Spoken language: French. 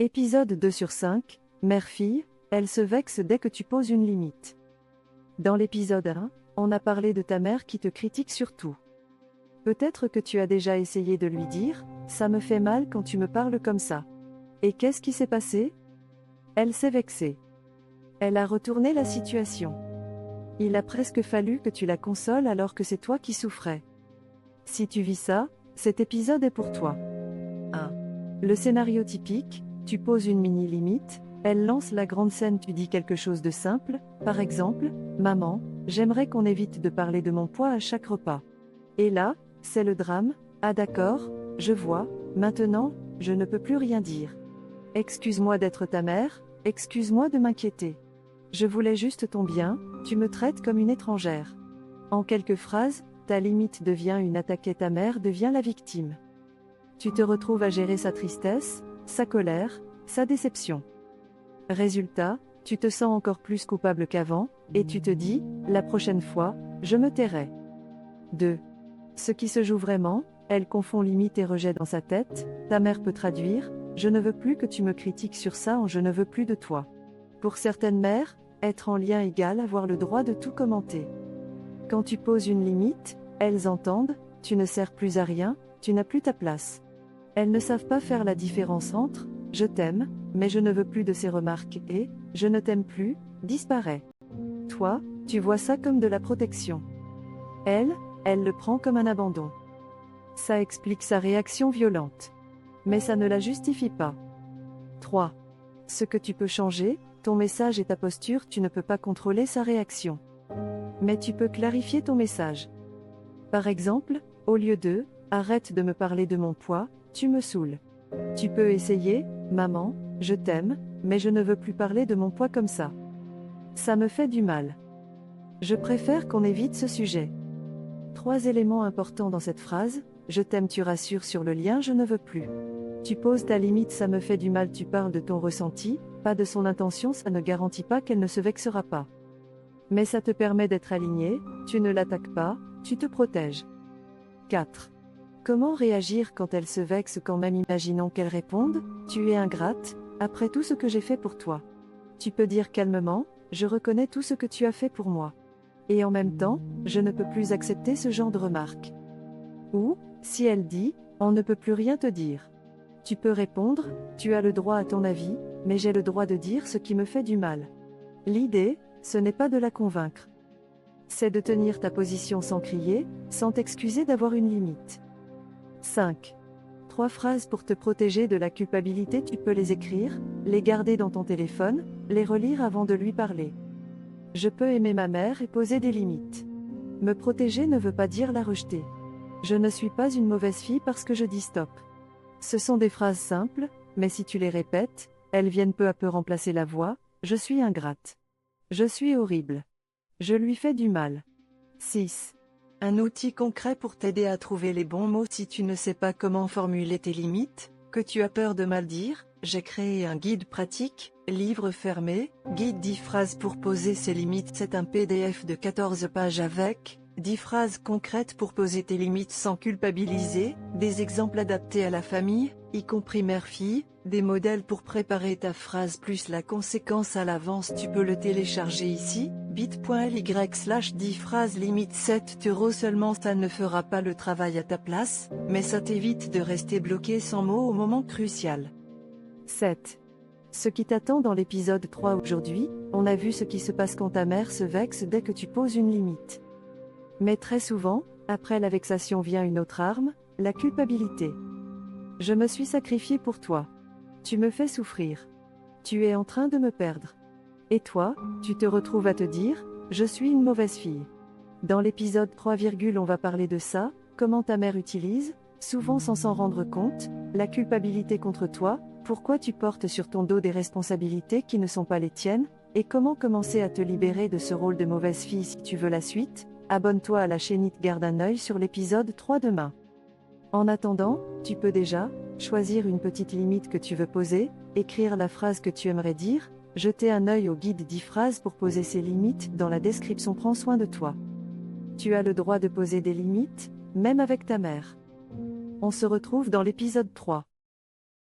Épisode 2 sur 5, mère-fille, elle se vexe dès que tu poses une limite. Dans l'épisode 1, on a parlé de ta mère qui te critique sur tout. Peut-être que tu as déjà essayé de lui dire « ça me fait mal quand tu me parles comme ça ». Et qu'est-ce qui s'est passé? Elle s'est vexée. Elle a retourné la situation. Il a presque fallu que tu la consoles alors que c'est toi qui souffrais. Si tu vis ça, cet épisode est pour toi. 1. Le scénario typique, tu poses une mini-limite, elle lance la grande scène, tu dis quelque chose de simple, par exemple, « Maman, j'aimerais qu'on évite de parler de mon poids à chaque repas. » Et là, c'est le drame, « Ah d'accord, je vois, maintenant, je ne peux plus rien dire. Excuse-moi d'être ta mère, excuse-moi de m'inquiéter. Je voulais juste ton bien, tu me traites comme une étrangère. » En quelques phrases, ta limite devient une attaque et ta mère devient la victime. Tu te retrouves à gérer sa tristesse, sa colère, sa déception. Résultat, tu te sens encore plus coupable qu'avant, et tu te dis, la prochaine fois, je me tairai. 2. Ce qui se joue vraiment, elle confond limite et rejet dans sa tête, ta mère peut traduire, je ne veux plus que tu me critiques sur ça en je ne veux plus de toi. Pour certaines mères, être en lien égale avoir le droit de tout commenter. Quand tu poses une limite, elles entendent, tu ne sers plus à rien, tu n'as plus ta place. Elles ne savent pas faire la différence entre « je t'aime, mais je ne veux plus de ces remarques » et « je ne t'aime plus » disparaît. Toi, tu vois ça comme de la protection. Elle le prend comme un abandon. Ça explique sa réaction violente. Mais ça ne la justifie pas. 3. Ce que tu peux changer, ton message et ta posture, tu ne peux pas contrôler sa réaction. Mais tu peux clarifier ton message. Par exemple, au lieu de « arrête de me parler de mon poids, tu me saoules ». Tu peux essayer « maman, je t'aime, mais je ne veux plus parler de mon poids comme ça. Ça me fait du mal. Je préfère qu'on évite ce sujet. » 3 éléments importants dans cette phrase, je t'aime, tu rassures sur le lien, je ne veux plus. Tu poses ta limite, ça me fait du mal, tu parles de ton ressenti, pas de son intention, ça ne garantit pas qu'elle ne se vexera pas. Mais ça te permet d'être aligné, tu ne l'attaques pas, tu te protèges. 4. Comment réagir quand elle se vexe, quand même imaginons qu'elle réponde « Tu es ingrate, après tout ce que j'ai fait pour toi. » Tu peux dire calmement « Je reconnais tout ce que tu as fait pour moi. Et en même temps, je ne peux plus accepter ce genre de remarques. » Ou, si elle dit « On ne peut plus rien te dire. » Tu peux répondre « Tu as le droit à ton avis, mais j'ai le droit de dire ce qui me fait du mal. » L'idée, ce n'est pas de la convaincre. C'est de tenir ta position sans crier, sans t'excuser d'avoir une limite. 5. 3 phrases pour te protéger de la culpabilité, tu peux les écrire, les garder dans ton téléphone, les relire avant de lui parler. Je peux aimer ma mère et poser des limites. Me protéger ne veut pas dire la rejeter. Je ne suis pas une mauvaise fille parce que je dis stop. Ce sont des phrases simples, mais si tu les répètes, elles viennent peu à peu remplacer la voix « Je suis ingrate. Je suis horrible. Je lui fais du mal. » 6. Un outil concret pour t'aider à trouver les bons mots si tu ne sais pas comment formuler tes limites, que tu as peur de mal dire, j'ai créé un guide pratique, livre fermé, guide 10 phrases pour poser ses limites. C'est un PDF de 14 pages avec 10 phrases concrètes pour poser tes limites sans culpabiliser, des exemples adaptés à la famille, y compris mère-fille, des modèles pour préparer ta phrase plus la conséquence à l'avance. Tu peux le télécharger ici, bit.ly/10 phrases limite 7 € seulement. Ça ne fera pas le travail à ta place, mais ça t'évite de rester bloqué sans mots au moment crucial. 7. Ce qui t'attend dans l'épisode 3 aujourd'hui, on a vu ce qui se passe quand ta mère se vexe dès que tu poses une limite. Mais très souvent, après la vexation vient une autre arme, la culpabilité. Je me suis sacrifié pour toi. Tu me fais souffrir. Tu es en train de me perdre. Et toi, tu te retrouves à te dire, je suis une mauvaise fille. Dans l'épisode 3, on va parler de ça, comment ta mère utilise, souvent sans s'en rendre compte, la culpabilité contre toi, pourquoi tu portes sur ton dos des responsabilités qui ne sont pas les tiennes, et comment commencer à te libérer de ce rôle de mauvaise fille. Si tu veux la suite, abonne-toi à la chaîne, garde un œil sur l'épisode 3 demain. En attendant, tu peux déjà choisir une petite limite que tu veux poser, écrire la phrase que tu aimerais dire, jeter un œil au guide 10 phrases pour poser ses limites dans la description. Prends soin de toi. Tu as le droit de poser des limites, même avec ta mère. On se retrouve dans l'épisode 3.